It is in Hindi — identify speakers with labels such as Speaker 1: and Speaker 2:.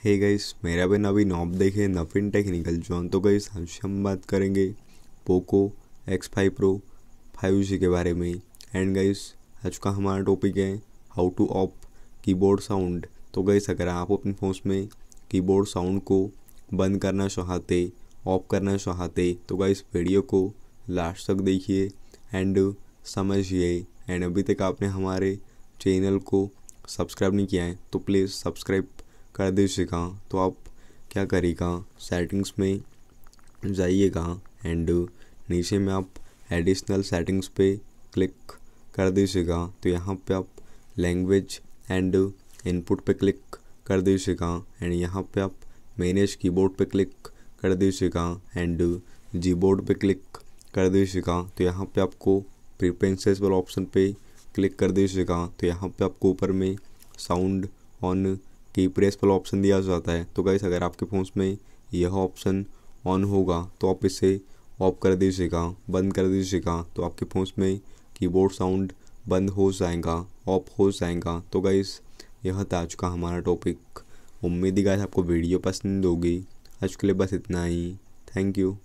Speaker 1: हे गाइस, मेरा भी नवीन आप देखे नवीन टेक्निकल जॉन। तो गाइस आज हम बात करेंगे पोको X5 Pro 5G के बारे में। एंड गाइस आज का हमारा टॉपिक है how two of keyboard sound. तो गाइस अगर आप अपने फ़ोन में कीबोर्ड साउंड को बंद करना चाहते, ऑफ करना चाहते, तो गाइस वीडियो को लास्ट तक देखिए एंड समझिए। एंड अभी तक आपने हमारे चैनल को सब्सक्राइब नहीं किया है तो प्लीज़ सब्सक्राइब कर दीजिएगा। तो आप क्या करिएगा, सेटिंग्स में जाइएगा एंड नीचे में आप एडिशनल सेटिंग्स पे क्लिक कर दीजिएगा। तो यहाँ पे आप लैंग्वेज एंड इनपुट पे क्लिक कर दीजिएगा एंड यहाँ पे आप मैनेज कीबोर्ड पे क्लिक कर दीजिएगा एंड जीबोर्ड पे क्लिक कर दीजिएगा। तो यहाँ पे आपको प्रेफरेंसेस वाला ऑप्शन पे क्लिक कर दीजिएगा। तो यहाँ पे आपको ऊपर में साउंड ऑन की प्रेस वाला ऑप्शन दिया जाता है। तो गाइस अगर आपके फ़ोन में यह ऑप्शन ऑन होगा तो आप इसे ऑफ कर दीजिएगा, बंद कर दीजिएगा। तो आपके फ़ोन में कीबोर्ड साउंड बंद हो जाएगा, ऑफ हो जाएगा। तो गाइस यह था आज का हमारा टॉपिक। उम्मीद है गाइस आपको वीडियो पसंद होगी। आज के लिए बस इतना ही। Thank you.